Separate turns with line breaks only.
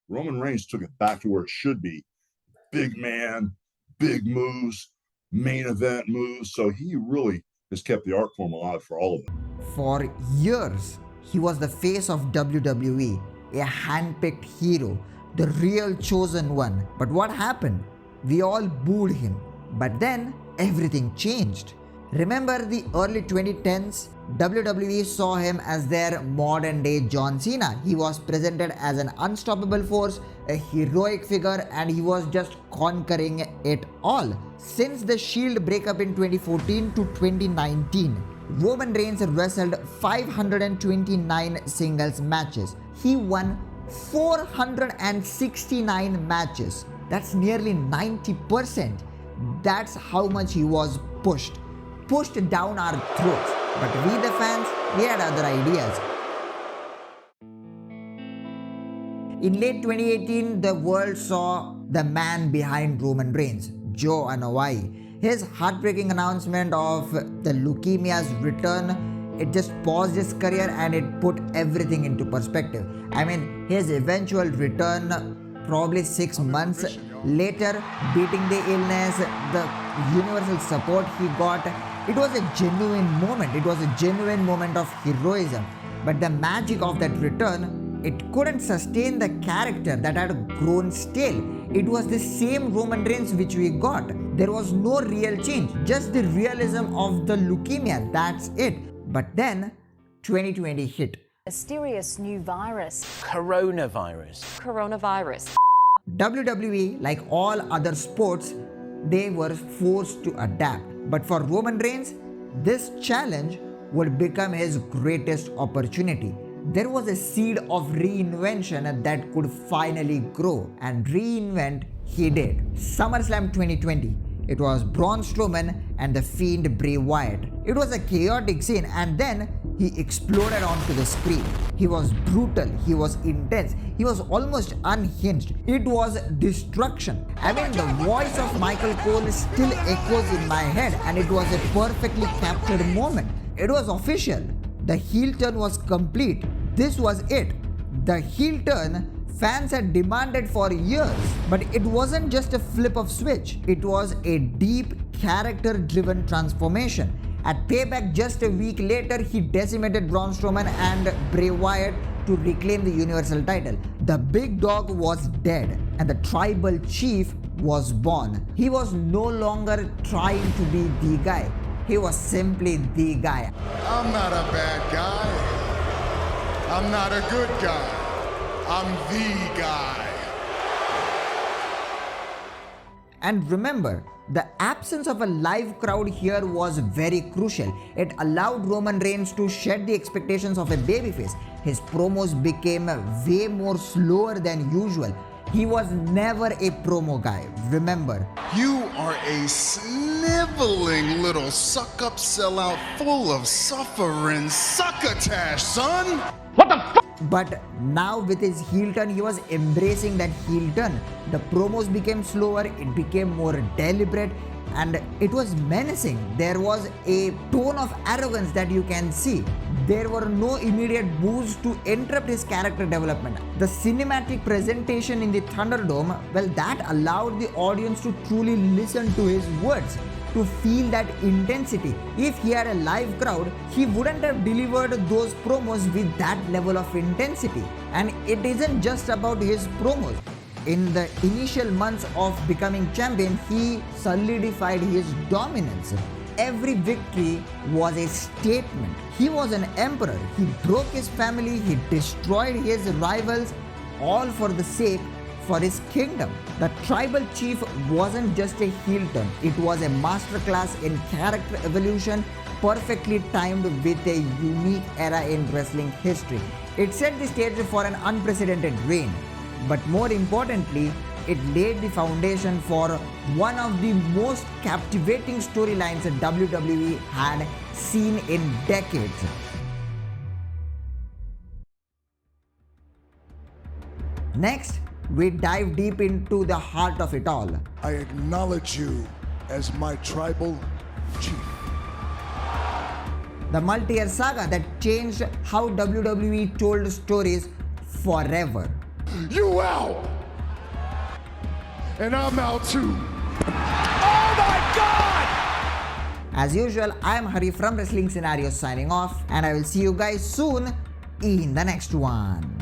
Roman Reigns took it back to where it should be. Big man, big moves, main event moves. So he really has kept the art form alive for all of it.
For years, he was the face of WWE, a handpicked hero, the real chosen one. But what happened? We all booed him. But then everything changed. Remember the early 2010s? WWE saw him as their modern day John Cena. He was presented as an unstoppable force, a heroic figure, and he was just conquering it all. Since the Shield breakup in 2014 to 2019, Roman Reigns wrestled 529 singles matches. He won 469 matches. That's nearly 90%. That's how much he was pushed down our throats. But we the fans, we had other ideas. In late 2018, the world saw the man behind Roman Reigns, Joe Anoa'i. His heartbreaking announcement of the leukemia's return, it just paused his career and it put everything into perspective. I mean, his eventual return, probably 6 months later, beating the illness, the universal support he got, it was a genuine moment. It was a genuine moment of heroism. But the magic of that return, it couldn't sustain the character that had grown stale. It was the same Roman Reigns which we got. There was no real change, just the realism of the leukemia, that's it. But then 2020 hit.
Mysterious new virus.
Coronavirus.
WWE, like all other sports, they were forced to adapt. But for Roman Reigns, this challenge would become his greatest opportunity. There was a seed of reinvention that could finally grow, and reinvent he did. SummerSlam 2020. It was Braun Strowman and the Fiend Bray Wyatt. It was a chaotic scene, and then he exploded onto the screen. He was brutal, he was intense, he was almost unhinged. It was destruction. I mean, the voice of Michael Cole still echoes in my head, and it was a perfectly captured moment. It was official. The heel turn was complete. This was it. The heel turn fans had demanded for years, but it wasn't just a flip of switch. It was a deep character-driven transformation. At Payback just a week later, he decimated Braun Strowman and Bray Wyatt to reclaim the Universal title. The big dog was dead and the tribal chief was born. He was no longer trying to be the guy. He was simply the guy.
I'm not a bad guy. I'm not a good guy. I'm the guy.
And remember, the absence of a live crowd here was very crucial. It allowed Roman Reigns to shed the expectations of a babyface. His promos became way more slower than usual. He was never a promo guy, remember.
You are a sniveling little suck-up sellout full of suffering succotash, son!
But now with his heel turn, he was embracing that heel turn. The promos became slower, it became more deliberate, and it was menacing. There was a tone of arrogance that you can see. There were no immediate boos to interrupt his character development. The cinematic presentation in the Thunderdome, well, that allowed the audience to truly listen to his words, to feel that intensity. If he had a live crowd, he wouldn't have delivered those promos with that level of intensity. And it isn't just about his promos. In the initial months of becoming champion, he solidified his dominance. Every victory was a statement. He was an emperor. He broke his family, he destroyed his rivals, all for the sake for his kingdom. The tribal chief wasn't just a heel turn, it was a masterclass in character evolution, perfectly timed with a unique era in wrestling history. It set the stage for an unprecedented reign, but more importantly, it laid the foundation for one of the most captivating storylines that WWE had seen in decades. Next, we dive deep into the heart of it all.
I acknowledge you as my tribal chief.
The multi-year saga that changed how WWE told stories forever.
You out. And I'm out too.
Oh my God!
As usual, I am Hari from Wrestling Scenarios signing off, and I will see you guys soon in the next one.